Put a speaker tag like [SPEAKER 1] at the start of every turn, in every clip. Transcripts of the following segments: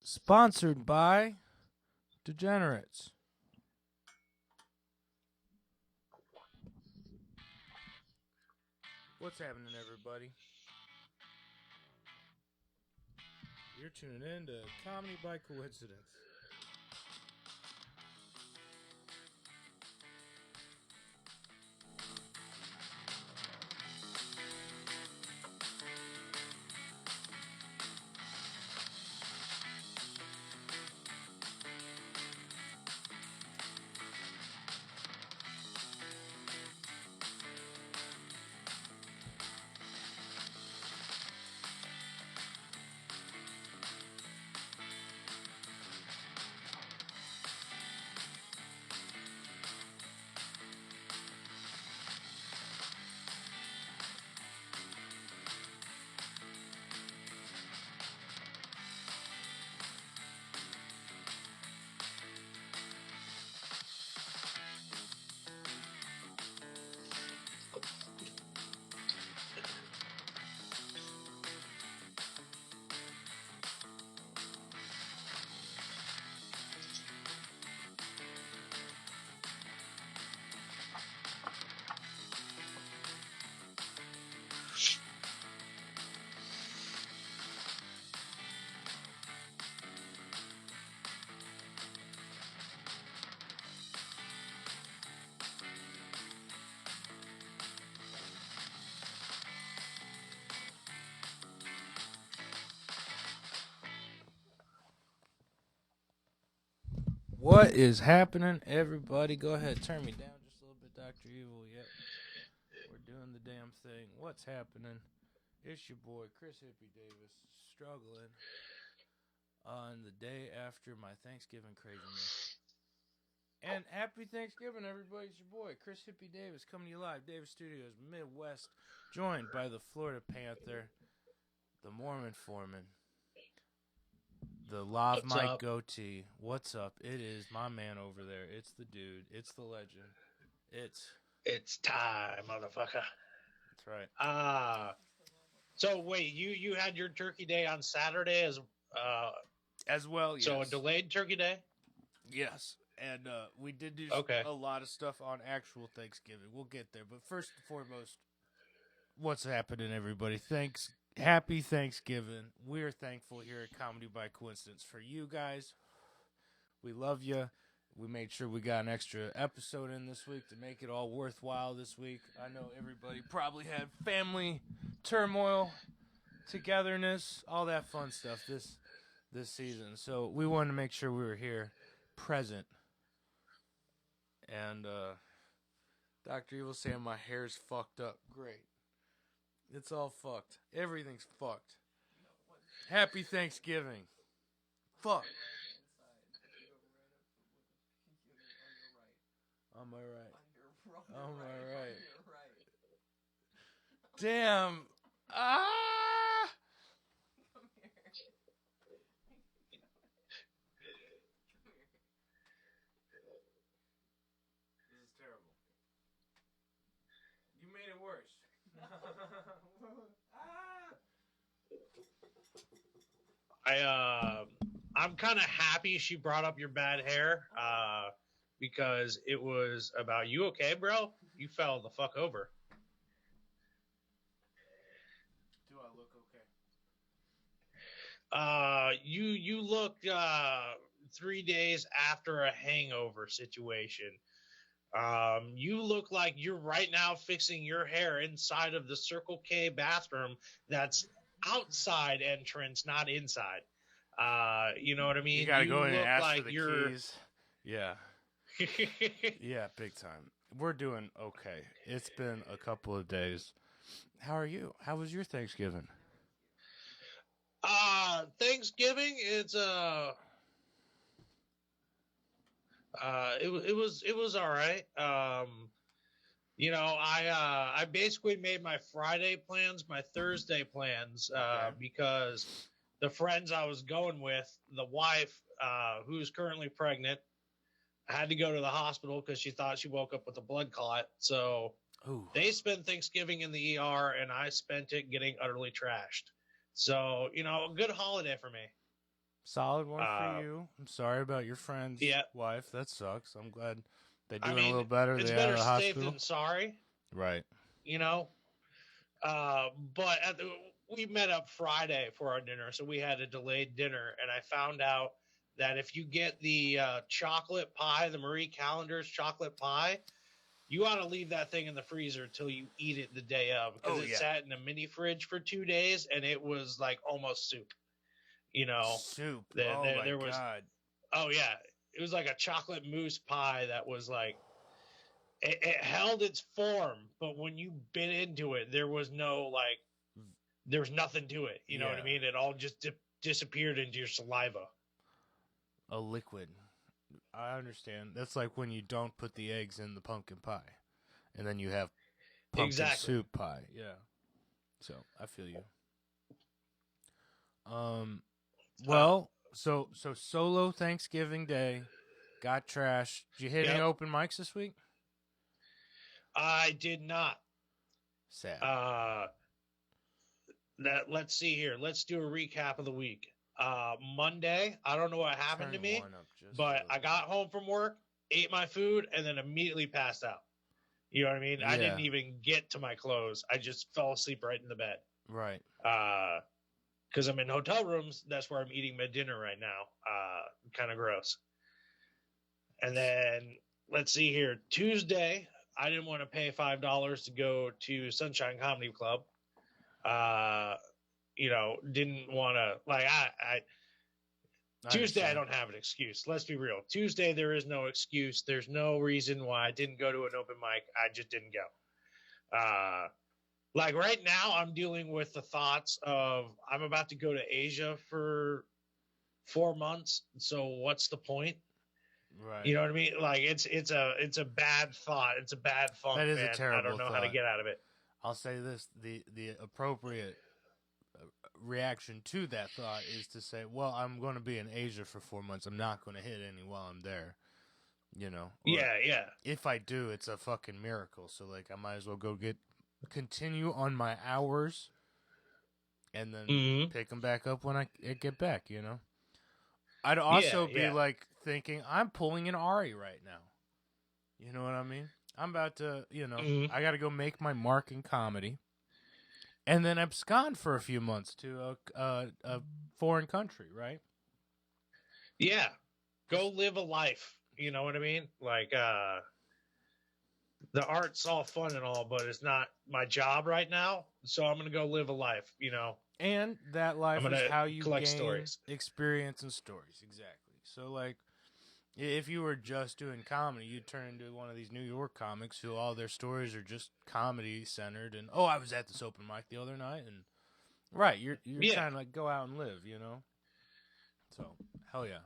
[SPEAKER 1] Sponsored by Degenerates. What's happening, everybody? You're tuning in to Comedy by Coincidence. What is happening, everybody? Go ahead, turn me down just a little bit, Dr. Evil. Yep, we're doing the damn thing. What's happening? It's your boy, Chris Hippie Davis, struggling on the day after my Thanksgiving craziness. And happy Thanksgiving, everybody. It's your boy, Chris Hippie Davis, coming to you live, Davis Studios, Midwest, joined by the Florida Panther, the Mormon Foreman, the Lav Mike Goatee. What's up? It is my man over there. It's the dude. It's the legend.
[SPEAKER 2] It's time, motherfucker.
[SPEAKER 1] That's right.
[SPEAKER 2] So wait, you had your turkey day on Saturday as
[SPEAKER 1] well, yes.
[SPEAKER 2] So a delayed turkey day?
[SPEAKER 1] Yes. And we did do a lot of stuff on actual Thanksgiving. We'll get there. But first and foremost, what's happening, everybody? Happy Thanksgiving. We're thankful here at Comedy by Coincidence for you guys. We love you. We made sure we got an extra episode in this week to make it all worthwhile this week. I know everybody probably had family turmoil, togetherness, all that fun stuff this season. So we wanted to make sure we were here, present. And Dr. Evil saying my hair's fucked up. Great. It's all fucked. Everything's fucked. Happy Thanksgiving. Fuck. On my right. On my right. Damn. Ah! Come here. This is terrible. You made it worse.
[SPEAKER 2] I'm kind of happy she brought up your bad hair, because it was about you. Okay, bro? You fell the fuck over.
[SPEAKER 1] Do I look okay?
[SPEAKER 2] You look 3 days after a hangover situation. You look like you're right now fixing your hair inside of the Circle K bathroom that's outside entrance, not inside. You know what I mean?
[SPEAKER 1] You gotta go in and ask for the keys. Yeah. Yeah, big time. We're doing okay. It's been a couple of days. How are you? How was your Thanksgiving?
[SPEAKER 2] Thanksgiving, it's it was all right. You know, I basically made my Friday plans my Thursday plans, because the friends I was going with, the wife, who's currently pregnant, had to go to the hospital because she thought she woke up with a blood clot. So they spent Thanksgiving in the ER, and I spent it getting utterly trashed. So, you know, a good holiday for me.
[SPEAKER 1] Solid one for you. I'm sorry about your friend's wife. That sucks. I'm glad they're doing a little better.
[SPEAKER 2] It's
[SPEAKER 1] They're
[SPEAKER 2] better
[SPEAKER 1] out of the
[SPEAKER 2] safe
[SPEAKER 1] hospital.
[SPEAKER 2] than sorry.
[SPEAKER 1] Right.
[SPEAKER 2] You know? But we met up Friday for our dinner, so we had a delayed dinner, and I found out that if you get the chocolate pie, the Marie Callender's chocolate pie, you ought to leave that thing in the freezer till you eat it the day of, because sat in a mini fridge for 2 days, and it was like almost soup. You know,
[SPEAKER 1] soup.
[SPEAKER 2] There was,
[SPEAKER 1] God.
[SPEAKER 2] Oh yeah, it was like a chocolate mousse pie that was like it held its form, but when you bit into it, there was nothing to it. You know what I mean? It all just disappeared into your saliva.
[SPEAKER 1] A liquid. I understand. That's like when you don't put the eggs in the pumpkin pie, and then you have pumpkin soup pie. Yeah. So I feel you. Well, so solo Thanksgiving Day got trashed. Did you hit any open mics this week?
[SPEAKER 2] I did not.
[SPEAKER 1] Sad.
[SPEAKER 2] Let's see here. Let's do a recap of the week. Monday, I don't know what happened to me, but I got home from work, ate my food, and then immediately passed out. You know what I mean? Yeah. I didn't even get to my clothes. I just fell asleep right in the bed.
[SPEAKER 1] Right.
[SPEAKER 2] Because I'm in hotel rooms. That's where I'm eating my dinner right now. Kind of gross. And then let's see here. Tuesday, I didn't want to pay $5 to go to Sunshine Comedy Club. Didn't want to Tuesday, I don't have an excuse. Let's be real. Tuesday, there is no excuse. There's no reason why I didn't go to an open mic. I just didn't go. Right now, I'm dealing with the thoughts of I'm about to go to Asia for 4 months. So what's the point?
[SPEAKER 1] Right.
[SPEAKER 2] You know what I mean? It's a bad thought. It's a bad funk.
[SPEAKER 1] That is
[SPEAKER 2] man.
[SPEAKER 1] a terrible
[SPEAKER 2] I don't know
[SPEAKER 1] thought.
[SPEAKER 2] how to get out of it.
[SPEAKER 1] I'll say this: the appropriate reaction to that thought is to say, well, I'm going to be in Asia for 4 months. I'm not going to hit any while I'm there, you know?
[SPEAKER 2] Yeah.
[SPEAKER 1] If I do, it's a fucking miracle. So, I might as well continue on my hours and then pick them back up when I get back, you know? I'd also be, thinking, I'm pulling an Ari right now. You know what I mean? I'm about to, I got to go make my mark in comedy. And then abscond for a few months to a foreign country, right?
[SPEAKER 2] Yeah. Go live a life. You know what I mean? The art's all fun and all, but it's not my job right now. So I'm going to go live a life, you know?
[SPEAKER 1] And that life is how you
[SPEAKER 2] collect
[SPEAKER 1] gain
[SPEAKER 2] stories.
[SPEAKER 1] Experience and stories. Exactly. So, if you were just doing comedy, you'd turn into one of these New York comics who all their stories are just comedy centered. And I was at this open mic the other night, and you're trying to go out and live, you know. So hell yeah.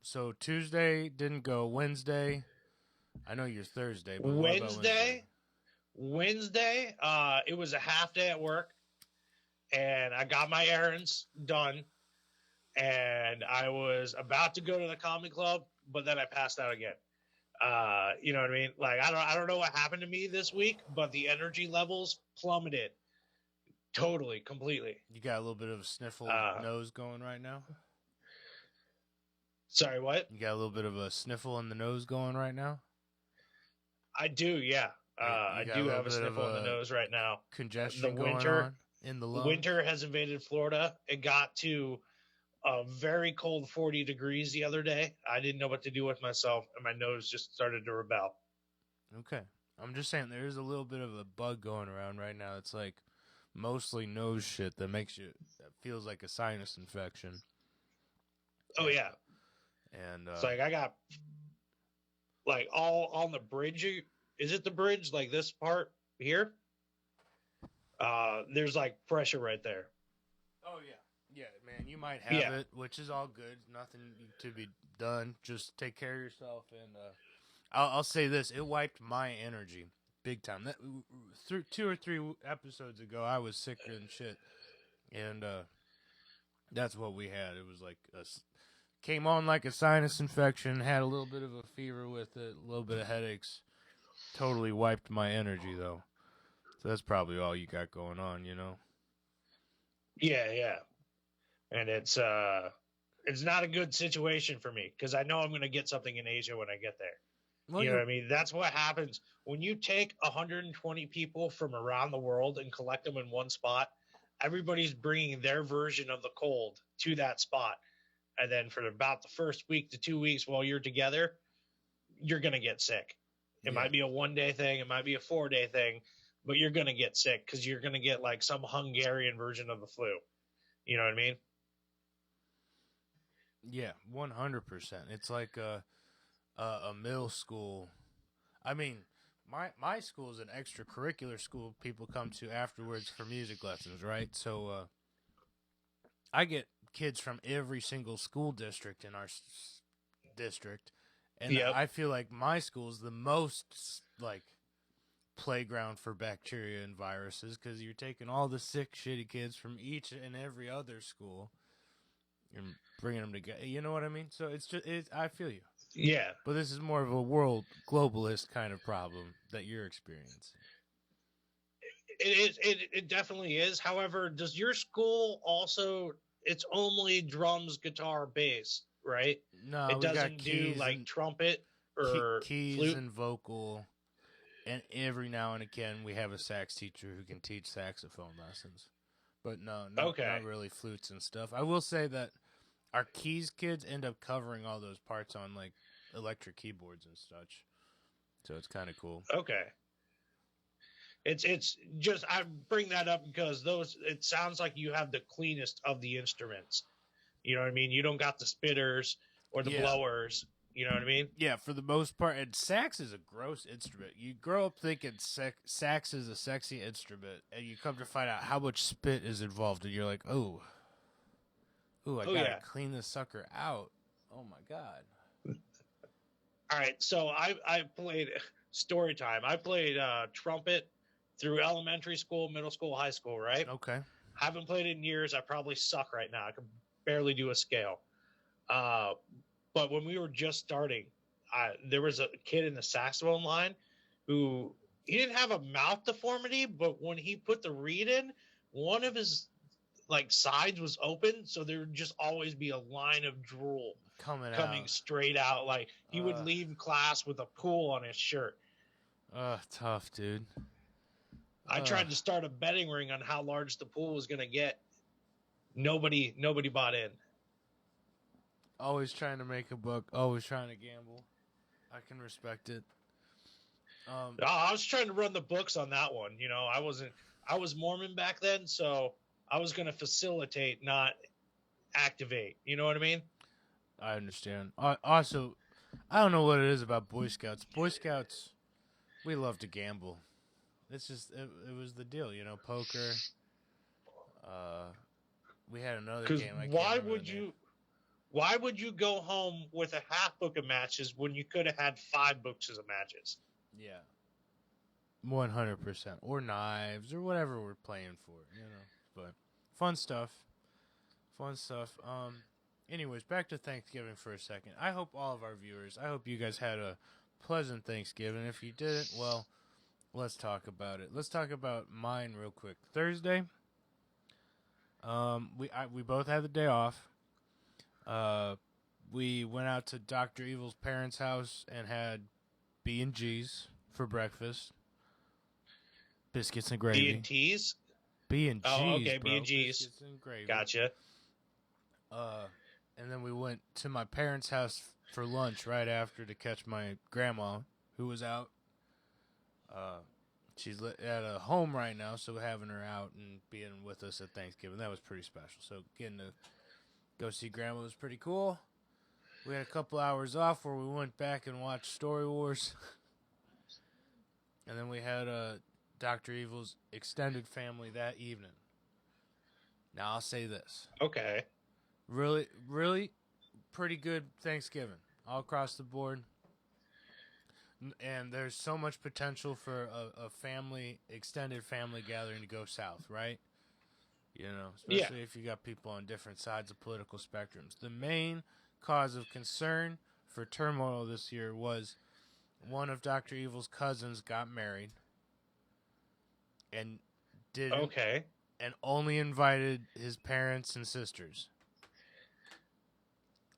[SPEAKER 1] So Tuesday didn't go. Wednesday, I know you're Thursday, but
[SPEAKER 2] Wednesday, it was a half day at work, and I got my errands done. And I was about to go to the comedy club, but then I passed out again. You know what I mean? I don't know what happened to me this week, but the energy levels plummeted. Totally, completely.
[SPEAKER 1] You got a little bit of a sniffle nose going right now?
[SPEAKER 2] Sorry, what?
[SPEAKER 1] You got a little bit of a sniffle in the nose going right now?
[SPEAKER 2] I do, yeah. I do have a sniffle in the nose right now.
[SPEAKER 1] Congestion going on in the lungs?
[SPEAKER 2] Winter has invaded Florida. It got to a very cold 40 degrees the other day. I didn't know what to do with myself, and my nose just started to rebel.
[SPEAKER 1] Okay. I'm just saying there is a little bit of a bug going around right now. It's mostly nose shit that feels like a sinus infection.
[SPEAKER 2] Oh, yeah.
[SPEAKER 1] And
[SPEAKER 2] it's I got all on the bridge. Is it the bridge? This part here? There's pressure right there.
[SPEAKER 1] Oh, yeah. Yeah, man, you might have it, which is all good. Nothing to be done. Just take care of yourself. And I'll say this: it wiped my energy big time. Through 2 or 3 episodes ago, I was sicker than shit, and that's what we had. It was came on like a sinus infection. Had a little bit of a fever with it, a little bit of headaches. Totally wiped my energy though. So that's probably all you got going on, you know.
[SPEAKER 2] Yeah. and it's not a good situation for me because I know I'm going to get something in Asia when I get there.
[SPEAKER 1] Well,
[SPEAKER 2] You know what I mean? That's what happens when you take 120 people from around the world and collect them in one spot. Everybody's bringing their version of the cold to that spot. And then for about the first week to 2 weeks while you're together, you're going to get sick. It might be a 1-day thing. It might be a 4-day thing, but you're going to get sick because you're going to get like some Hungarian version of the flu. You know what I mean?
[SPEAKER 1] Yeah, 100%. It's like a middle school. I mean, my school is an extracurricular school people come to afterwards for music lessons, right? So I get kids from every single school district in our district, and I feel like my school is the most like playground for bacteria and viruses because you're taking all the sick, shitty kids from each and every other school and bringing them together. You know what I mean? So it's just I feel you.
[SPEAKER 2] Yeah.
[SPEAKER 1] But this is more of a world globalist kind of problem that you're experiencing.
[SPEAKER 2] It definitely is. However, does your school also? It's only drums, guitar, bass, right?
[SPEAKER 1] No,
[SPEAKER 2] it doesn't do like trumpet or
[SPEAKER 1] keys
[SPEAKER 2] flute
[SPEAKER 1] and vocal. And every now and again, we have a sax teacher who can teach saxophone lessons. But no, not really flutes and stuff. I will say that our keys kids end up covering all those parts on like electric keyboards and such. So it's kind of cool.
[SPEAKER 2] Okay. It's just I bring that up because it sounds like you have the cleanest of the instruments. You know what I mean? You don't got the spitters or the blowers. You know what I mean?
[SPEAKER 1] Yeah, for the most part. And sax is a gross instrument. You grow up thinking sax is a sexy instrument, and you come to find out how much spit is involved, and you're like, oh, I gotta clean this sucker out. Oh my god.
[SPEAKER 2] All right, so I played story time. I played trumpet through elementary school, middle school, high school, right?
[SPEAKER 1] Okay.
[SPEAKER 2] Haven't played it in years. I probably suck right now. I can barely do a scale. But when we were just starting, there was a kid in the saxophone line who he didn't have a mouth deformity, but when he put the reed in, one of his like sides was open, so there would just always be a line of drool coming straight out. Like he would leave class with a pool on his shirt.
[SPEAKER 1] Tough, dude.
[SPEAKER 2] I tried to start a betting ring on how large the pool was going to get. Nobody bought in.
[SPEAKER 1] Always trying to make a buck. Always trying to gamble. I can respect it.
[SPEAKER 2] I was trying to run the books on that one. You know, I was Mormon back then, so I was going to facilitate, not activate. You know what I mean?
[SPEAKER 1] I understand. Also, I don't know what it is about Boy Scouts. Boy Scouts, we love to gamble. It's just it was the deal, you know, poker. We had another game.
[SPEAKER 2] Why would you go home with a half book of matches when you could have had 5 books of matches?
[SPEAKER 1] Yeah. 100%. Or knives or whatever we're playing for, you know. But fun stuff. Anyways, back to Thanksgiving for a second. I hope all of our viewers, I hope you guys had a pleasant Thanksgiving. If you didn't, well, let's talk about it. Let's talk about mine real quick. Thursday, we both had the day off. We went out to Dr. Evil's parents' house and had B&G's for breakfast. Biscuits and gravy.
[SPEAKER 2] B&T's?
[SPEAKER 1] B&G's,
[SPEAKER 2] oh, okay,
[SPEAKER 1] bro.
[SPEAKER 2] B&G's.
[SPEAKER 1] Biscuits and gravy.
[SPEAKER 2] Gotcha.
[SPEAKER 1] And then we went to my parents' house for lunch right after to catch my grandma, who was out. She's at a home right now, so having her out and being with us at Thanksgiving, that was pretty special. So getting to go see grandma was pretty cool. We had a couple hours off where we went back and watched Story Wars. And then we had Dr. Evil's extended family that evening. Now, I'll say this.
[SPEAKER 2] Okay.
[SPEAKER 1] Really, really pretty good Thanksgiving all across the board. And there's so much potential for a family, extended family gathering to go south, right? You know, especially if you got people on different sides of political spectrums. The main cause of concern for turmoil this year was one of Dr. Evil's cousins got married and didn't, and only invited his parents and sisters.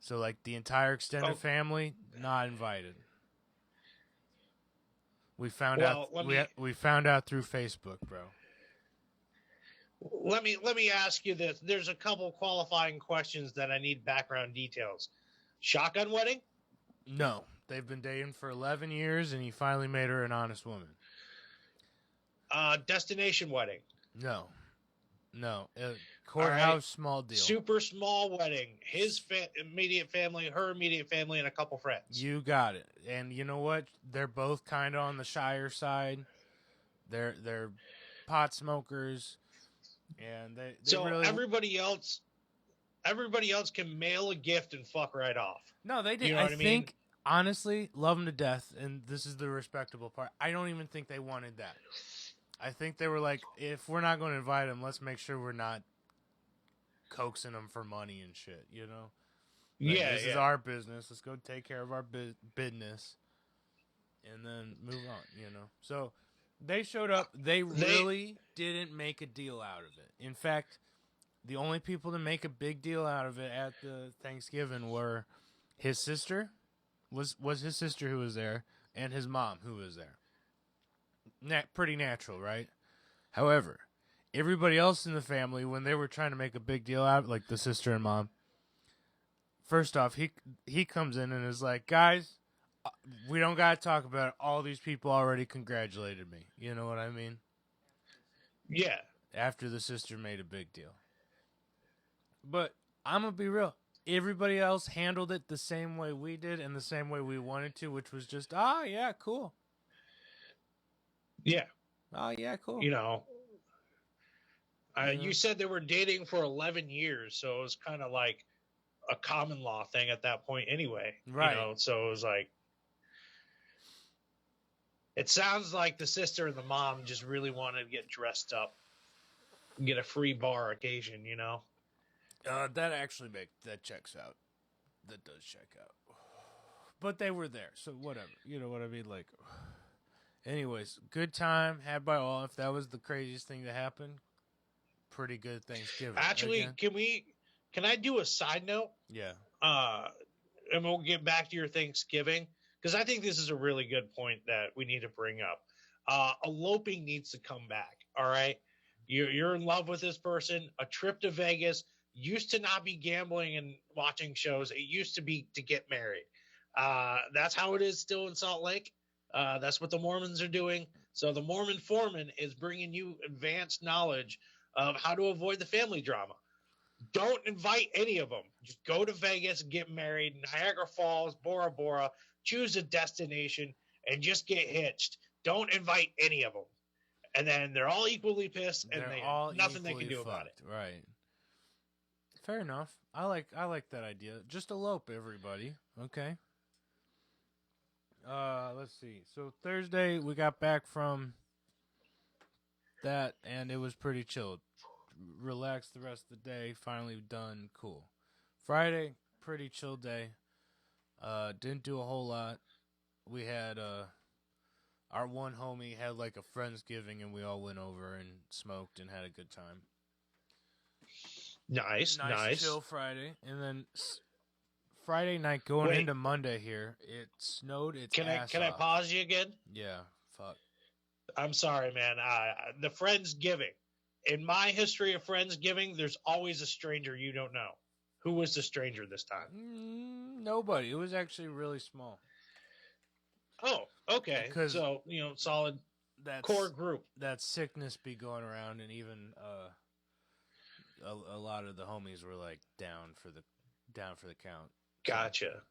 [SPEAKER 1] So like the entire extended family not invited. We found out we found out through Facebook, bro.
[SPEAKER 2] Let me ask you this. There's a couple qualifying questions that I need background details. Shotgun wedding?
[SPEAKER 1] No. They've been dating for 11 years, and he finally made her an honest woman.
[SPEAKER 2] Destination wedding?
[SPEAKER 1] No. Courthouse, small deal.
[SPEAKER 2] Super small wedding. His immediate family, her immediate family, and a couple friends.
[SPEAKER 1] You got it. And you know what? They're both kind of on the shyer side. They're pot smokers, and they
[SPEAKER 2] so
[SPEAKER 1] really...
[SPEAKER 2] everybody else can mail a gift and fuck right off.
[SPEAKER 1] No, they did. You know I think, honestly, love them to death, and this is the respectable part. I don't even think they wanted that. I think they were like, if we're not going to invite them, let's make sure we're not coaxing them for money and shit, you know? Like, this is our business. Let's go take care of our business and then move on, you know? So they showed up. They really didn't make a deal out of it. In fact, the only people to make a big deal out of it at the Thanksgiving were his sister, was his sister who was there, and his mom who was there. Pretty natural, right? However, everybody else in the family, when they were trying to make a big deal out, like the sister and mom, first off, he comes in and is like, guys, we don't got to talk about it. All these people already congratulated me. You know what I mean?
[SPEAKER 2] Yeah.
[SPEAKER 1] After the sister made a big deal. But I'm going to be real. Everybody else handled it the same way we did and the same way we wanted to, which was just, yeah, cool.
[SPEAKER 2] Yeah.
[SPEAKER 1] Oh, yeah, cool.
[SPEAKER 2] You know, you said they were dating for 11 years, so it was kind of like a common law thing at that point anyway.
[SPEAKER 1] Right.
[SPEAKER 2] You know, so it was like, it sounds like the sister and the mom just really wanted to get dressed up and get a free bar occasion, you know?
[SPEAKER 1] That checks out. That does check out. But they were there, so whatever. You know what I mean? Like... Anyways, good time had by all. If that was the craziest thing to happen, pretty good Thanksgiving.
[SPEAKER 2] Actually,
[SPEAKER 1] again.
[SPEAKER 2] can I do a side note?
[SPEAKER 1] Yeah.
[SPEAKER 2] And we'll get back to your Thanksgiving, because I think this is a really good point that we need to bring up. Eloping needs to come back. All right. You're in love with this person. A trip to Vegas used to not be gambling and watching shows. It used to be to get married. That's how it is still in Salt Lake. That's what the Mormons are doing. So the Mormon foreman is bringing you advanced knowledge of how to avoid the family drama. Don't invite any of them. Just go to Vegas, get married, Niagara Falls, Bora Bora, choose a destination, and just get hitched. Don't invite any of them. And then they're all equally pissed, and nothing they can do about it.
[SPEAKER 1] Right. Fair enough. I like that idea. Just elope, everybody. Okay. Let's see. So Thursday we got back from that, and it was pretty chill. Relaxed the rest of the day. Finally done. Cool. Friday, pretty chill day. Didn't do a whole lot. We had our one homie had like a Friendsgiving, and we all went over and smoked and had a good time.
[SPEAKER 2] Nice.
[SPEAKER 1] Chill Friday, and then Friday night going into Monday here, it snowed its ass
[SPEAKER 2] Can I pause you again?
[SPEAKER 1] Yeah, fuck.
[SPEAKER 2] I'm sorry, man. The Friendsgiving. In my history of Friendsgiving, there's always a stranger you don't know. Who was the stranger this time?
[SPEAKER 1] Nobody. It was actually really small.
[SPEAKER 2] Oh, okay. So, solid core group.
[SPEAKER 1] That sickness be going around, and even a lot of the homies were like down for the count.
[SPEAKER 2] Gotcha.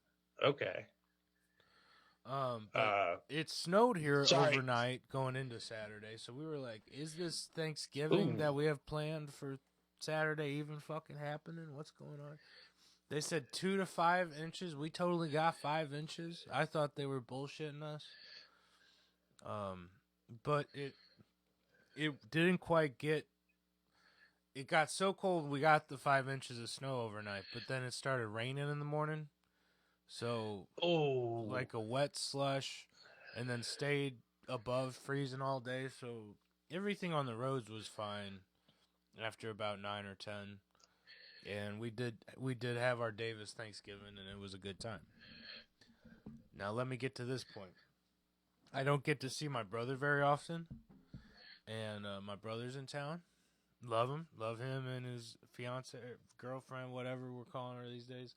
[SPEAKER 2] Okay.
[SPEAKER 1] It snowed here overnight going into Saturday, so we were like, is this Thanksgiving that we have planned for Saturday even fucking happening? What's going on? They said 2 to 5 inches. We totally got 5 inches. I thought they were bullshitting us. But it didn't quite get... It got so cold we got the 5 inches of snow overnight, but then it started raining in the morning. So, like a wet slush, and then stayed above freezing all day. So, everything on the roads was fine after about 9 or 10. And we did have our Davis Thanksgiving, and it was a good time. Now let me get to this point. I don't get to see my brother very often, and my brother's in town. Love him and his fiance, girlfriend, whatever we're calling her these days.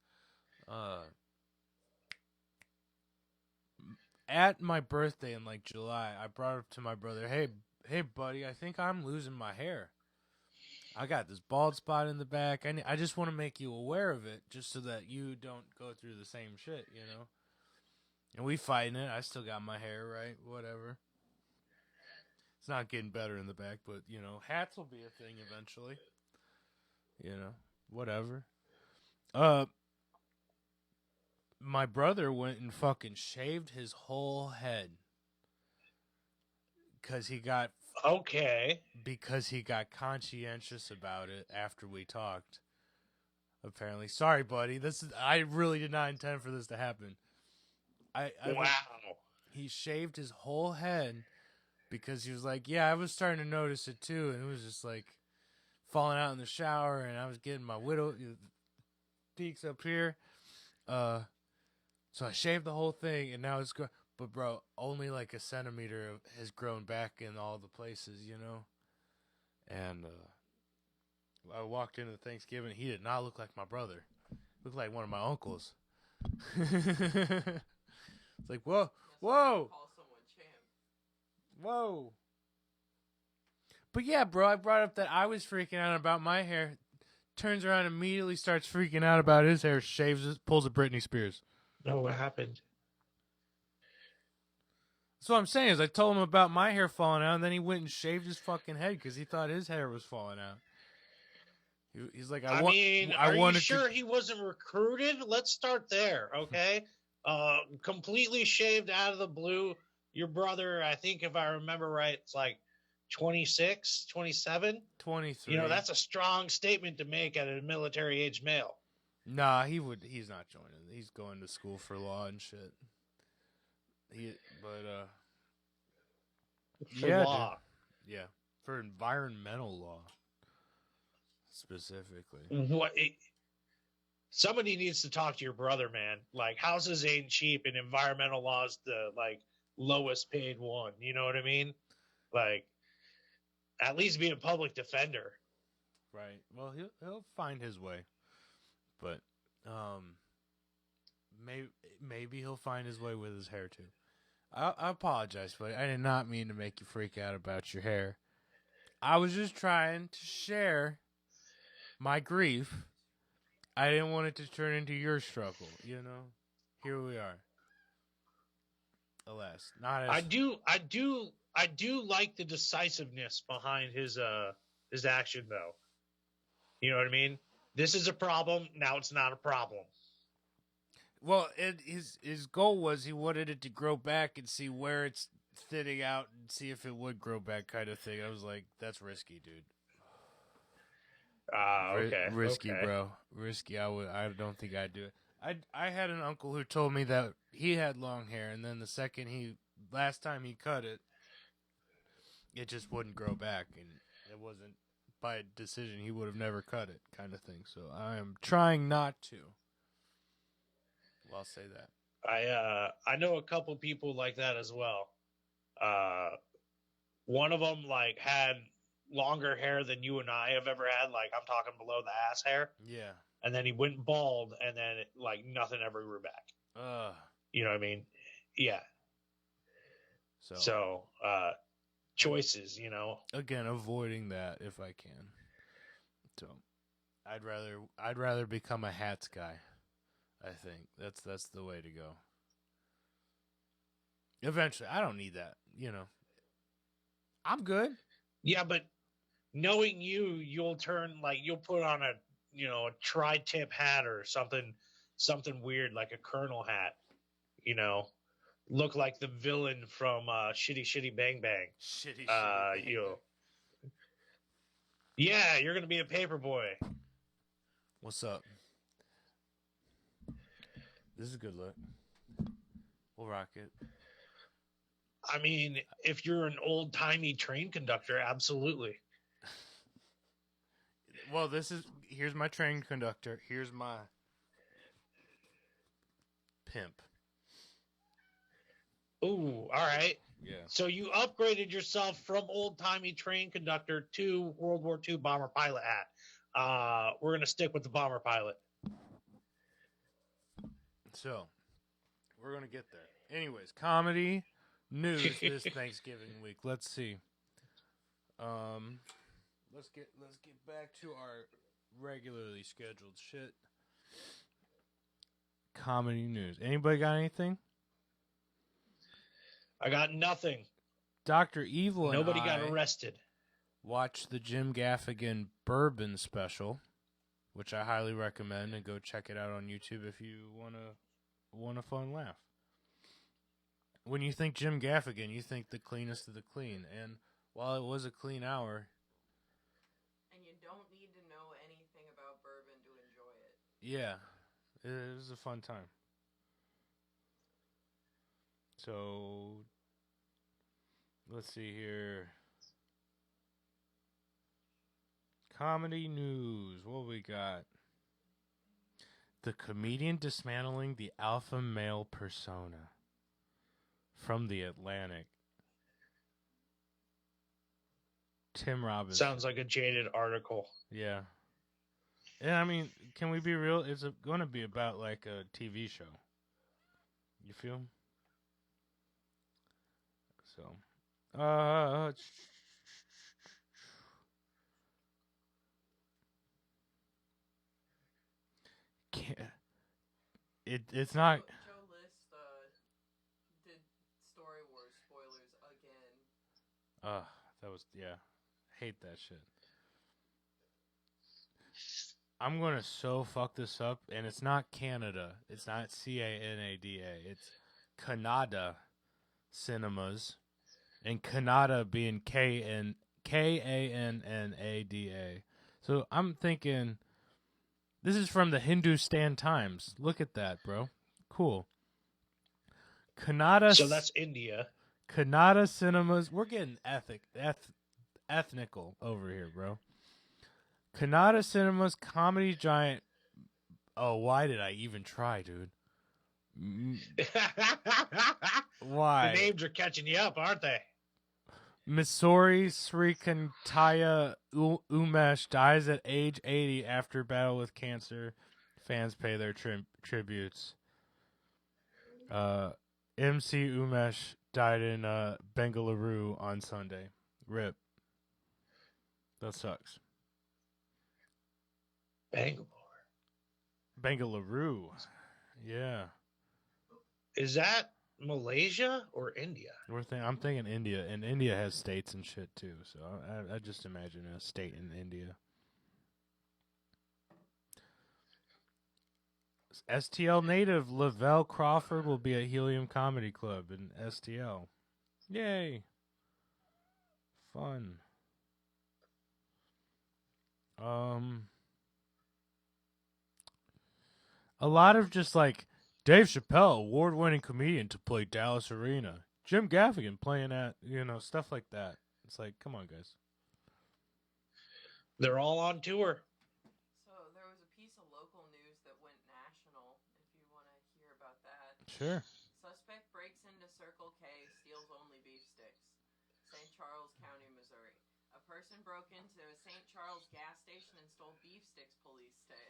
[SPEAKER 1] At my birthday in like July, I brought up to my brother, hey, buddy, I think I'm losing my hair. I got this bald spot in the back. I just want to make you aware of it, just so that you don't go through the same shit, you know. And we fighting it. I still got my hair, right? Whatever. It's not getting better in the back, but you know, hats will be a thing eventually. You know, whatever. My brother went and fucking shaved his whole head because he got conscientious about it after we talked. Apparently, sorry, buddy. I really did not intend for this to happen.
[SPEAKER 2] Wow.
[SPEAKER 1] He shaved his whole head because he was like, yeah, I was starting to notice it too, and it was just like falling out in the shower, and I was getting my widow peaks up here. So I shaved the whole thing, and now it's but bro, only like a centimeter has grown back in all the places, you know. And I walked into Thanksgiving. He did not look like my brother. Looked like one of my uncles. It's like whoa. But yeah, bro, I brought up that I was freaking out about my hair. Turns around, immediately starts freaking out about his hair. Shaves it, pulls a Britney Spears.
[SPEAKER 2] No, what happened?
[SPEAKER 1] So what I'm saying is I told him about my hair falling out, and then he went and shaved his fucking head because he thought his hair was falling out. He's like, are you sure
[SPEAKER 2] he wasn't recruited? Let's start there, okay? Completely shaved out of the blue. Your brother, I think if I remember right, it's like 26, 27?
[SPEAKER 1] 23.
[SPEAKER 2] You know, that's a strong statement to make at a military-age male.
[SPEAKER 1] Nah, he's not joining. He's going to school for law and shit.
[SPEAKER 2] Law.
[SPEAKER 1] Dude. Yeah, for environmental law specifically.
[SPEAKER 2] Somebody needs to talk to your brother, man. Like, houses ain't cheap, and environmental law is the like lowest paid one. You know what I mean? Like, at least be a public defender.
[SPEAKER 1] Right. Well, he'll find his way, but maybe he'll find his way with his hair too. I apologize, but I did not mean to make you freak out about your hair. I was just trying to share my grief. I didn't want it to turn into your struggle, you know? Here we are. Alas, not as...
[SPEAKER 2] I do like the decisiveness behind his action, though. You know what I mean? This is a problem. Now it's not a problem.
[SPEAKER 1] Well, his goal was he wanted it to grow back and see where it's thinning out and see if it would grow back, kind of thing. I was like, that's risky, dude.
[SPEAKER 2] Okay.
[SPEAKER 1] Risky,
[SPEAKER 2] okay.
[SPEAKER 1] Bro. Risky. I don't think I'd do it. I had an uncle who told me that he had long hair, and then last time he cut it, it just wouldn't grow back, and it wasn't by decision. He would have never cut it, kind of thing. So I am trying not to. Well, I'll say that.
[SPEAKER 2] I know a couple people like that as well. One of them like had longer hair than you and I have ever had. Like, I'm talking below the ass hair.
[SPEAKER 1] Yeah.
[SPEAKER 2] And then he went bald, and then nothing ever grew back. You know what I mean? Yeah. So choices, you know.
[SPEAKER 1] Again, avoiding that if I can. So I'd rather become a hats guy. I think that's the way to go. Eventually, I don't need that, you know. I'm good.
[SPEAKER 2] Yeah, but knowing you'll put on a tri-tip hat or something weird like a colonel hat, you know, look like the villain from Shitty Bang Bang.
[SPEAKER 1] Shitty Bang Bang.
[SPEAKER 2] Yeah, you're gonna be a paper boy.
[SPEAKER 1] What's up? This is a good look. We'll rock it.
[SPEAKER 2] I mean, if you're an old-timey train conductor, absolutely.
[SPEAKER 1] Well, this is here's my train conductor. Here's my pimp.
[SPEAKER 2] Ooh, all right.
[SPEAKER 1] Yeah.
[SPEAKER 2] So you upgraded yourself from old-timey train conductor to World War II bomber pilot hat. We're going to stick with the bomber pilot.
[SPEAKER 1] So, we're going to get there. Anyways, comedy news this Thanksgiving week. Let's see. Let's get back to our regularly scheduled shit. Comedy news. Anybody got anything?
[SPEAKER 2] I got nothing.
[SPEAKER 1] Dr. Evil and
[SPEAKER 2] Nobody
[SPEAKER 1] I
[SPEAKER 2] got arrested.
[SPEAKER 1] watched the Jim Gaffigan Bourbon special, which I highly recommend, and go check it out on YouTube if you want a fun laugh. When you think Jim Gaffigan, you think the cleanest of the clean, and while it was a clean hour,
[SPEAKER 3] and you don't need to know anything about bourbon to enjoy it.
[SPEAKER 1] Yeah, it was a fun time. So, let's see here. Comedy news. What we got? The comedian dismantling the alpha male persona. From The Atlantic. Tim Robbins.
[SPEAKER 2] Sounds like a jaded article.
[SPEAKER 1] Yeah. Yeah, I mean, can we be real? It's going to be about like a TV show. You feel? So, it's not.
[SPEAKER 3] Joe List did Story Wars spoilers again.
[SPEAKER 1] That was, yeah. Hate that shit. I'm gonna so fuck this up, and it's not Canada. It's not Canada. It's Canada Cinemas, and Canada being Kanada. So I'm thinking, this is from the Hindustan Times. Look at that, bro. Cool. Canada.
[SPEAKER 2] So that's India.
[SPEAKER 1] Canada Cinemas. We're getting ethnical over here, bro. Canada Cinemas comedy giant. Oh, why did I even try, dude? Why?
[SPEAKER 2] The names are catching you up, aren't they?
[SPEAKER 1] Missouri Srikantaya Umesh dies at age 80 after battle with cancer. Fans pay their tributes. MC Umesh died in Bengaluru on Sunday. RIP. That sucks. Bengaluru. Yeah.
[SPEAKER 2] Is that Malaysia or India?
[SPEAKER 1] I'm thinking India, and India has states and shit too. So I just imagine a state in India. STL native Lavelle Crawford will be at Helium Comedy Club in STL. Yay! Fun. A lot of just like Dave Chappelle, award-winning comedian, to play Dallas Arena. Jim Gaffigan playing at, stuff like that. It's like, come on, guys.
[SPEAKER 2] They're all on tour.
[SPEAKER 3] So there was a piece of local news that went national, if you want to hear about that.
[SPEAKER 1] Sure.
[SPEAKER 3] Suspect breaks into Circle K, steals only beef sticks. St. Charles County, Missouri. A person broke into a St. Charles gas station and stole beef sticks, police say.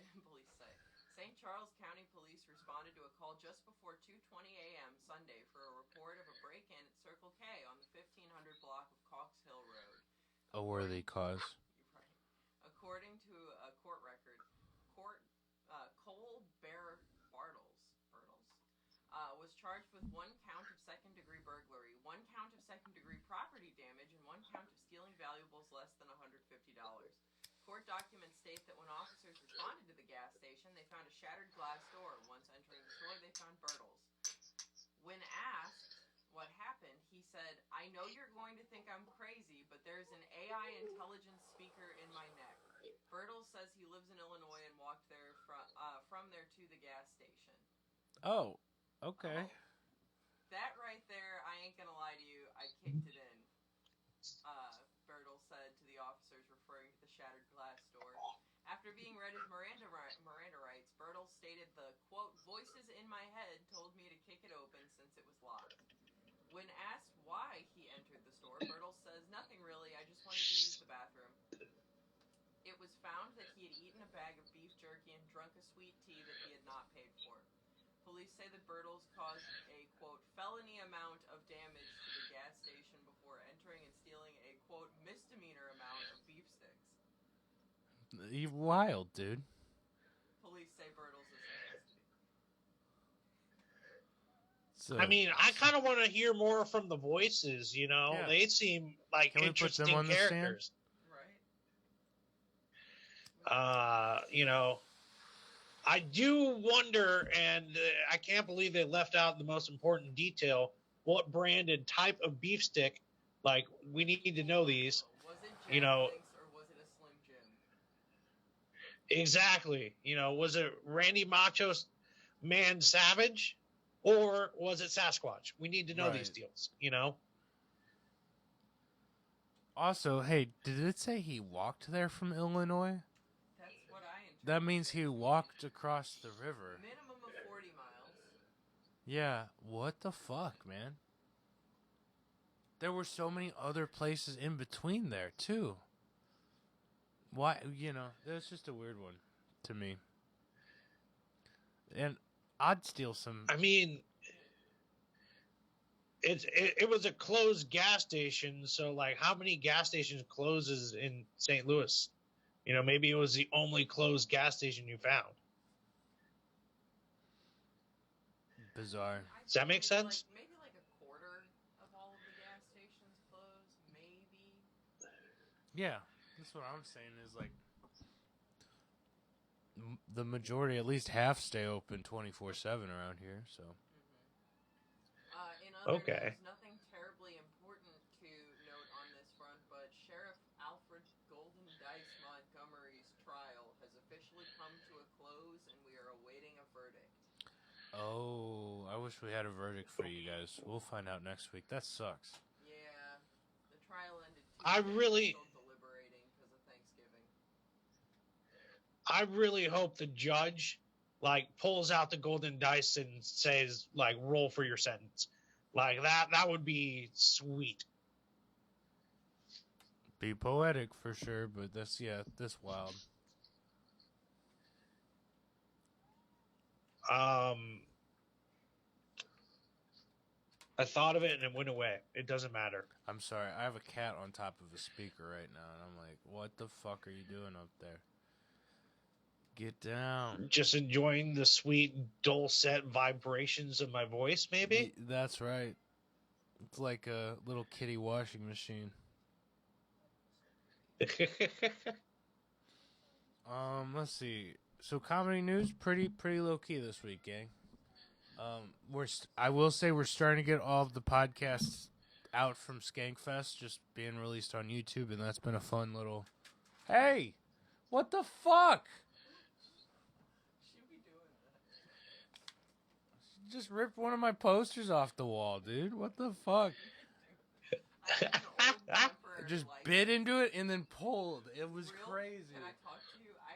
[SPEAKER 3] St. Charles County Police responded to a call just before 2:20 a.m. Sunday for a report of a break-in at Circle K on the 1500 block of Cox Hill Road.
[SPEAKER 1] A worthy cause.
[SPEAKER 3] Right. According to a court record, Cole Bear Bartles was charged with 1 count of second-degree burglary, 1 count of second-degree property damage, and 1 count of stealing valuables less than $150. Court documents state that when officers responded to the gas station, they found a shattered glass door. Once entering the store, they found Bartles. When asked what happened, he said, "I know you're going to think I'm crazy, but there's an AI intelligence speaker in my neck." Bartles says he lives in Illinois and walked there from there to the gas station.
[SPEAKER 1] Oh, okay.
[SPEAKER 3] That right there, I ain't gonna lie to you, I kicked it in. Bertle said to the officers referring to the shattered glass door. After After being read his Miranda rights, Bertles stated the, quote, voices in my head told me to kick it open since it was locked. When asked why he entered the store, Bertles says, nothing really, I just wanted to use the bathroom. It was found that he had eaten a bag of beef jerky and drunk a sweet tea that he had not paid for. Police say that Bertles caused a, quote, felony amount of damage to the gas station before entering and stealing a, quote, misdemeanor amount of beef sticks.
[SPEAKER 1] You wild, dude.
[SPEAKER 3] Police say Bertles is in custody.
[SPEAKER 1] So,
[SPEAKER 2] I mean, I kind of want to hear more from the voices, you know?
[SPEAKER 1] Yeah.
[SPEAKER 2] They seem like
[SPEAKER 1] Can we put them
[SPEAKER 2] interesting
[SPEAKER 1] on the stand?
[SPEAKER 2] characters.
[SPEAKER 3] Right?
[SPEAKER 2] You know, I do wonder, and I can't believe they left out the most important detail, what brand and type of beef stick. Like, we need to know these.
[SPEAKER 3] Was it Jack
[SPEAKER 2] You know,
[SPEAKER 3] Link's or was it a Slim Jim?
[SPEAKER 2] exactly. You know, was it Randy Macho's Man Savage or was it Sasquatch? We need to know these
[SPEAKER 1] Right.
[SPEAKER 2] deals, you know?
[SPEAKER 1] Also, hey, did it say he walked there from Illinois?
[SPEAKER 3] That's what I interpreted.
[SPEAKER 1] That means he walked across the river.
[SPEAKER 3] Minimum of 40 miles.
[SPEAKER 1] Yeah, what the fuck, man? There were so many other places in between there, too. Why, you know, it's just a weird one to me. And I'd steal some.
[SPEAKER 2] I mean, it was a closed gas station, so like how many gas stations closes in St. Louis? You know, maybe it was the only closed gas station you found.
[SPEAKER 1] Bizarre.
[SPEAKER 2] Does that make sense?
[SPEAKER 3] Maybe like a quarter of all of the gas stations closed, maybe.
[SPEAKER 1] Yeah, that's what I'm saying is like the majority, at least half, stay open 24/7 around here. So
[SPEAKER 3] In other
[SPEAKER 2] Okay.
[SPEAKER 3] news, nothing terribly important to note on this front, but Sheriff Alfred Golden Dice Montgomery's trial has officially come to a close, and we are awaiting a verdict.
[SPEAKER 1] oh, I wish we had a verdict for you guys. We'll find out next week. That sucks.
[SPEAKER 3] Yeah, the trial ended
[SPEAKER 2] I
[SPEAKER 3] Tuesday.
[SPEAKER 2] really-
[SPEAKER 3] Still deliberating because of Thanksgiving.
[SPEAKER 2] I really hope the judge like pulls out the golden dice and says like roll for your sentence. Like that would be sweet.
[SPEAKER 1] Be poetic for sure, but that's wild.
[SPEAKER 2] I thought of it and it went away. It doesn't matter.
[SPEAKER 1] I'm sorry. I have a cat on top of a speaker right now, and I'm like, what the fuck are you doing up there? Get down.
[SPEAKER 2] Just enjoying the sweet dulcet vibrations of my voice, maybe?
[SPEAKER 1] That's right. It's like a little kitty washing machine. Let's see. So comedy news, pretty low key this week, gang. I will say we're starting to get all of the podcasts out from Skankfest, just being released on YouTube, and that's been a fun little. Hey, what the fuck?
[SPEAKER 3] Should be doing that.
[SPEAKER 1] Just ripped one of my posters off the wall, dude. What the fuck?
[SPEAKER 3] I have an old temporary
[SPEAKER 1] Just
[SPEAKER 3] license.
[SPEAKER 1] bit into it and then pulled. It was
[SPEAKER 3] Real?
[SPEAKER 1] crazy.
[SPEAKER 3] Can I talk to you? I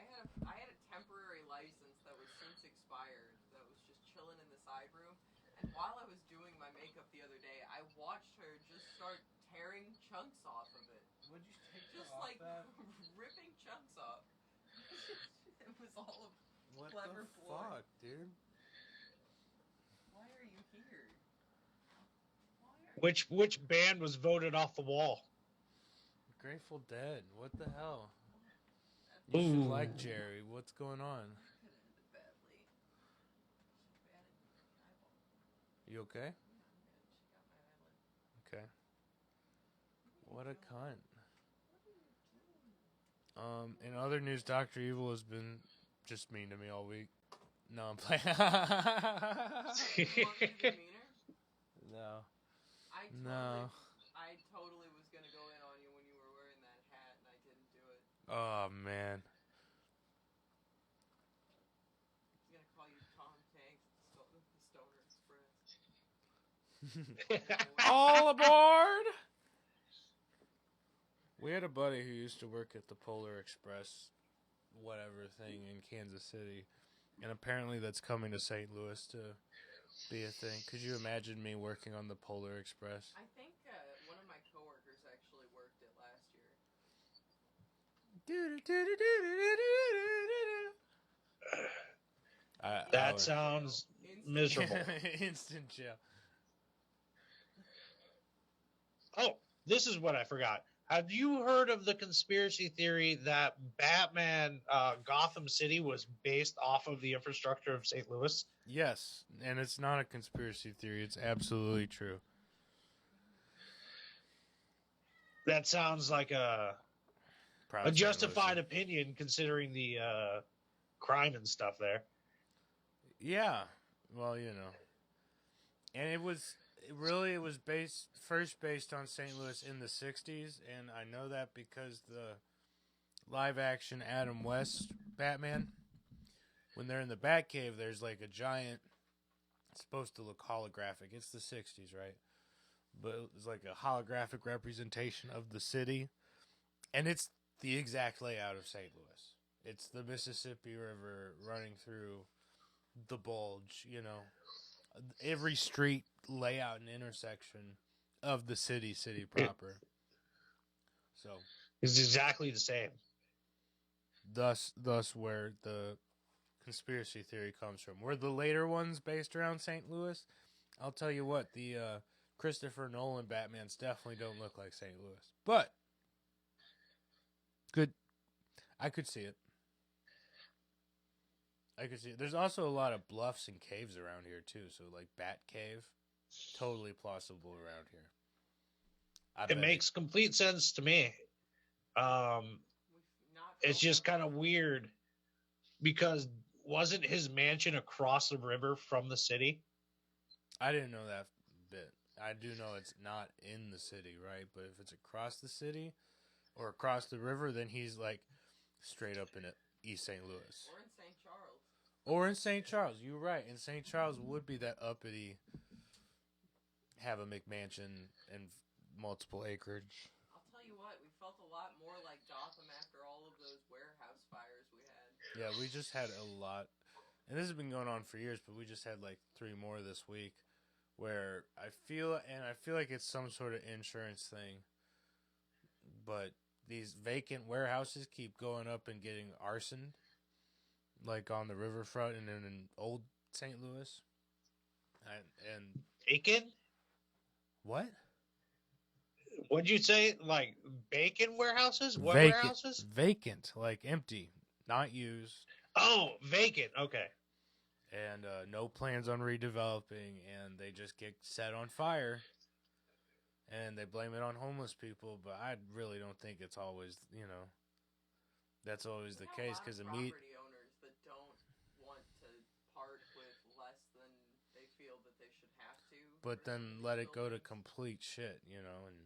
[SPEAKER 3] had a temporary license that was since expired that was just chilling in the side room. And while I was doing my makeup the other day, I watched her just start tearing chunks off of it.
[SPEAKER 1] Would you take
[SPEAKER 3] Just like ripping chunks off. It was all of
[SPEAKER 1] What
[SPEAKER 3] Clever
[SPEAKER 1] the
[SPEAKER 3] Floyd.
[SPEAKER 1] fuck, dude?
[SPEAKER 3] why are you here? Why are
[SPEAKER 2] Which band was voted off the wall?
[SPEAKER 1] Grateful Dead. What the hell? You should
[SPEAKER 2] Ooh.
[SPEAKER 1] like Jerry. What's going on?
[SPEAKER 3] could have ended badly. She batted me in the eyeball.
[SPEAKER 1] You okay?
[SPEAKER 3] Yeah, I'm good. She got my eyelid.
[SPEAKER 1] Okay. What a cunt. In other news, Dr. Evil has been just mean to me all week. No, I'm playing.
[SPEAKER 3] You want me to be meaner?
[SPEAKER 1] No.
[SPEAKER 3] I
[SPEAKER 1] No.
[SPEAKER 3] totally was gonna go in on you when you were wearing that hat, and I didn't do it.
[SPEAKER 1] Oh, man.
[SPEAKER 3] I was gonna call you Tom Hanks, the Stoner Express.
[SPEAKER 1] All aboard! We had a buddy who used to work at the Polar Express whatever thing in Kansas City, and apparently that's coming to St. Louis to be a thing. Could you imagine me working on the Polar Express?
[SPEAKER 3] I think one of my coworkers actually worked it last year.
[SPEAKER 2] That sounds miserable.
[SPEAKER 1] Instant jail.
[SPEAKER 2] Oh, this is what I forgot. Have you heard of the conspiracy theory that Batman Gotham City was based off of the infrastructure of St. Louis?
[SPEAKER 1] Yes, and it's not a conspiracy theory. It's absolutely true.
[SPEAKER 2] That sounds like a justified opinion considering the crime and stuff there.
[SPEAKER 1] Yeah, well, you know. And it was first based on St. Louis in the 60s, and I know that because the live action Adam West Batman, when they're in the Batcave, there's like a giant, it's supposed to look holographic. It's the 60s, right? But it's like a holographic representation of the city, and it's the exact layout of St. Louis. It's the Mississippi River running through the bulge, you know. Every street layout and intersection of the city proper. So
[SPEAKER 2] it's exactly the same.
[SPEAKER 1] Thus where the conspiracy theory comes from. Were the later ones based around St. Louis? I'll tell you what, the Christopher Nolan Batmans definitely don't look like St. Louis. But I could see it. There's also a lot of bluffs and caves around here too. So like Bat Cave, totally plausible around here.
[SPEAKER 2] It makes complete sense to me. It's just kind of weird because wasn't his mansion across the river from the city?
[SPEAKER 1] I didn't know that bit. I do know it's not in the city, right? But if it's across the city or across the river, then he's like straight up in East St. Louis. Or in St. Charles. You're right. And St. Charles would be that uppity, have a McMansion and multiple acreage.
[SPEAKER 3] I'll tell you what, we felt a lot more like Gotham after all of those warehouse fires we had.
[SPEAKER 1] Yeah, we just had a lot. And this has been going on for years, but we just had like 3 more this week where I feel like it's some sort of insurance thing. But these vacant warehouses keep going up and getting arsoned. Like on the riverfront and in old St. Louis. And
[SPEAKER 2] bacon?
[SPEAKER 1] What?
[SPEAKER 2] What'd you say? Like bacon warehouses? What
[SPEAKER 1] vacant,
[SPEAKER 2] warehouses?
[SPEAKER 1] Vacant, like empty, not used.
[SPEAKER 2] Oh, vacant. Okay.
[SPEAKER 1] And no plans on redeveloping, and they just get set on fire. And they blame it on homeless people, but I really don't think it's always, you know, that's always the case because
[SPEAKER 3] property owners that don't want to part with less than they feel that they should have to.
[SPEAKER 1] But then let it go to complete shit, you know, and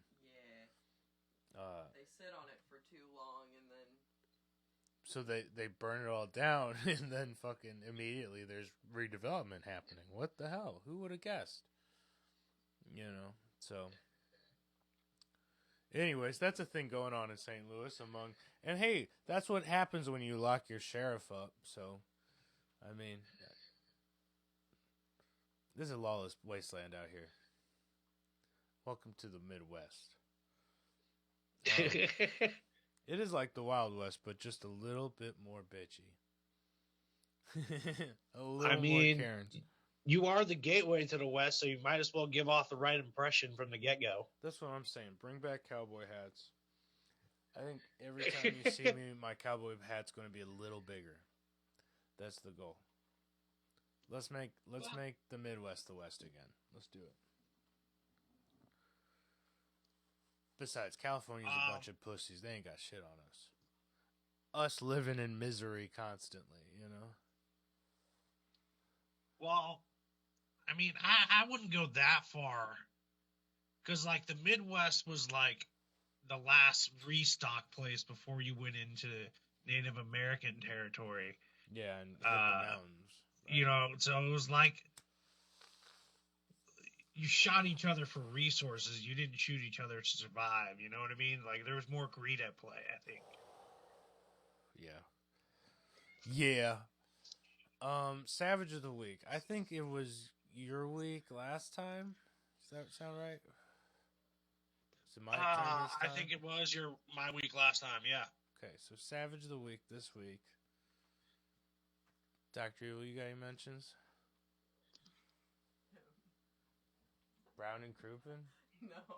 [SPEAKER 3] they sit on it for too long, and then
[SPEAKER 1] so they burn it all down, and then fucking immediately there's redevelopment happening. What the hell? Who would have guessed? You know, so. Anyways, that's a thing going on in St. Louis and hey, that's what happens when you lock your sheriff up. So, I mean, this is a lawless wasteland out here. Welcome to the Midwest. It is like the Wild West, but just a little bit more bitchy. A little more Karens.
[SPEAKER 2] You are the gateway to the West, so you might as well give off the right impression from the get-go.
[SPEAKER 1] That's what I'm saying. Bring back cowboy hats. I think every time you see me, my cowboy hat's going to be a little bigger. That's the goal. Let's make the Midwest the West again. Let's do it. Besides, California's a bunch of pussies. They ain't got shit on us. Us living in misery constantly, you know?
[SPEAKER 2] Well, I mean, I wouldn't go that far. Because, like, the Midwest was, like, the last restock place before you went into Native American territory.
[SPEAKER 1] Yeah, and hit the mountains. Right?
[SPEAKER 2] You know, so it was like you shot each other for resources. You didn't shoot each other to survive. You know what I mean? Like, there was more greed at play, I think.
[SPEAKER 1] Yeah. Yeah. Savage of the week. I think it was your week last time. Does that sound right? Is it my turn this
[SPEAKER 2] I
[SPEAKER 1] time?
[SPEAKER 2] think it was my week last time. Yeah.
[SPEAKER 1] Okay, so Savage of the week this week. Dr. Evil, you got any mentions? Brown and Crouppen?
[SPEAKER 3] No.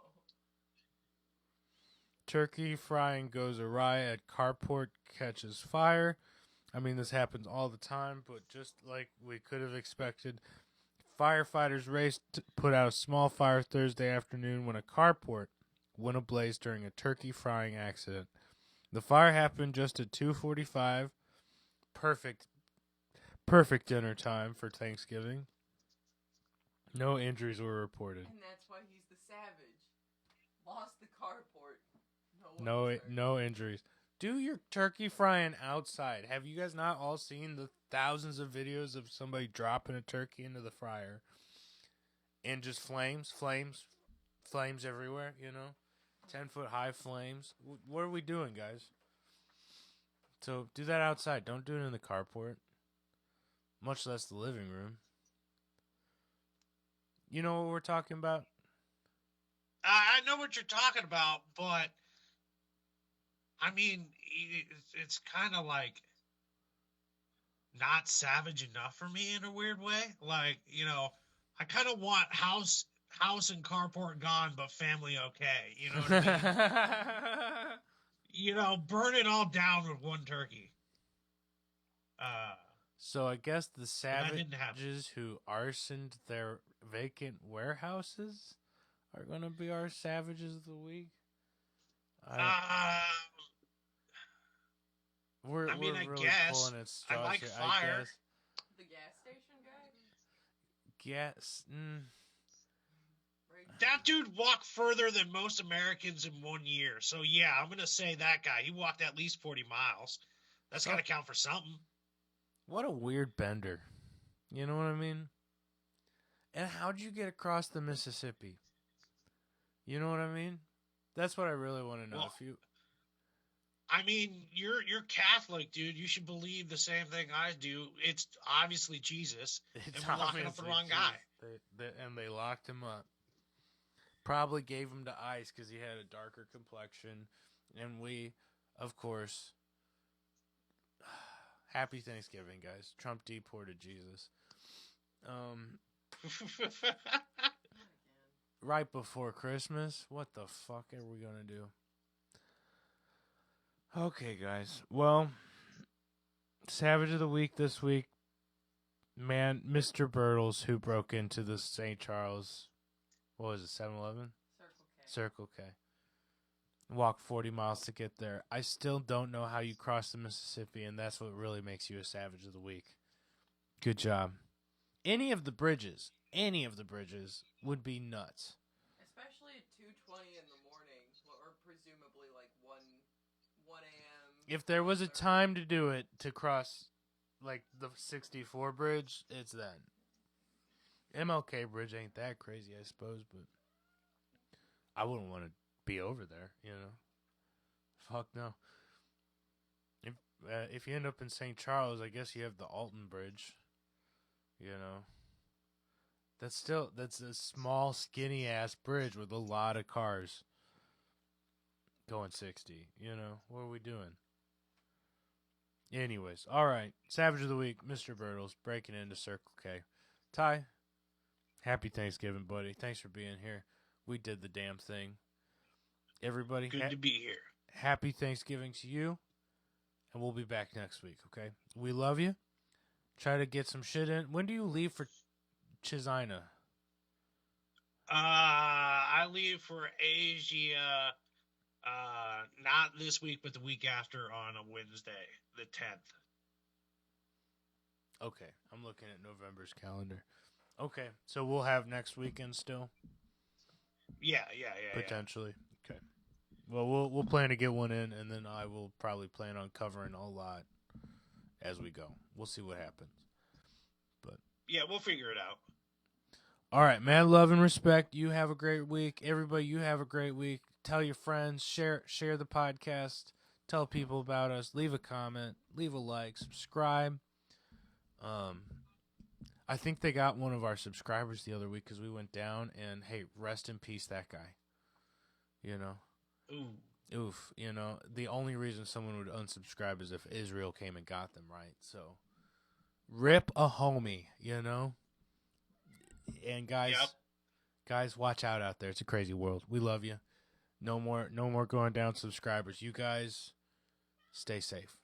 [SPEAKER 1] Turkey frying goes awry at carport, catches fire. I mean, this happens all the time, but just like we could have expected, firefighters raced to put out a small fire Thursday afternoon when a carport went ablaze during a turkey frying accident. The fire happened just at 2:45. Perfect dinner time for Thanksgiving. No injuries were reported.
[SPEAKER 3] And that's why he's the savage. Lost the carport.
[SPEAKER 1] No injuries. Do your turkey frying outside. Have you guys not all seen the thousands of videos of somebody dropping a turkey into the fryer and just flames everywhere, 10-foot high flames. What are we doing, guys? So do that outside. Don't do it in the carport, much less the living room. You know what we're talking about?
[SPEAKER 2] I know what you're talking about, but I mean, it's kind of like not savage enough for me in a weird way. Like, I kind of want house and carport gone, but family okay. You know what I mean? Burn it all down with one turkey.
[SPEAKER 1] So I guess the savages who arsoned their vacant warehouses are going to be our savages of the week. We're really
[SPEAKER 2] guess.
[SPEAKER 1] pulling at straws
[SPEAKER 2] I like
[SPEAKER 1] here.
[SPEAKER 2] fire.
[SPEAKER 1] I guess.
[SPEAKER 3] The gas station guy?
[SPEAKER 1] Yes.
[SPEAKER 2] That dude walked further than most Americans in 1 year. So, yeah, I'm going to say that guy. He walked at least 40 miles. That's got to count for something.
[SPEAKER 1] What a weird bender. You know what I mean? And how'd you get across the Mississippi? You know what I mean? That's what I really want to know.
[SPEAKER 2] Well, I mean, you're Catholic, dude. You should believe the same thing I do. It's obviously Jesus. And we're locking up the wrong guy.
[SPEAKER 1] They locked him up. Probably gave him to ice because he had a darker complexion. And we, of course, happy Thanksgiving, guys. Trump deported Jesus. Right before Christmas. What the fuck are we going to do? Okay, guys. Well, Savage of the Week this week. Man, Mr. Birtles, who broke into the St. Charles, what was it, 7-Eleven? Circle K. Walked 40 miles to get there. I still don't know how you cross the Mississippi, and that's what really makes you a Savage of the Week. Good job. Any of the bridges would be nuts.
[SPEAKER 3] Especially at 2:20 in the morning, or presumably like 1 a.m.
[SPEAKER 1] If there was a time to do it, to cross like the 64 bridge, it's then. MLK bridge ain't that crazy, I suppose, but I wouldn't want to be over there, Fuck no. If you end up in St. Charles, I guess you have the Alton Bridge, That's a small, skinny-ass bridge with a lot of cars going 60, What are we doing? Anyways, all right. Savage of the Week, Mr. Birtles, breaking into Circle K. Ty, happy Thanksgiving, buddy. Thanks for being here. We did the damn thing. Everybody,
[SPEAKER 2] good to be here.
[SPEAKER 1] Happy Thanksgiving to you, and we'll be back next week, okay? We love you. Try to get some shit in. When do you leave for Chizina?
[SPEAKER 2] I leave for Asia, not this week, but the week after on a Wednesday, the 10th.
[SPEAKER 1] Okay, I'm looking at November's calendar. Okay, so we'll have next weekend still?
[SPEAKER 2] Yeah.
[SPEAKER 1] Potentially. Okay. Well, we'll plan to get one in, and then I will probably plan on covering a lot as we go. We'll see what happens. But
[SPEAKER 2] yeah, we'll figure it out.
[SPEAKER 1] All right, man. Love and respect. You have a great week. Everybody, you have a great week. Tell your friends. Share the podcast. Tell people about us. Leave a comment. leave a like, subscribe. I think they got one of our subscribers the other week because we went down, and hey, rest in peace, that guy. You know? Oof. You know, the only reason someone would unsubscribe is if Israel came and got them, right? So, rip a homie, you know? And guys, watch out there. It's a crazy world. We love you. No more going down subscribers. You guys, stay safe.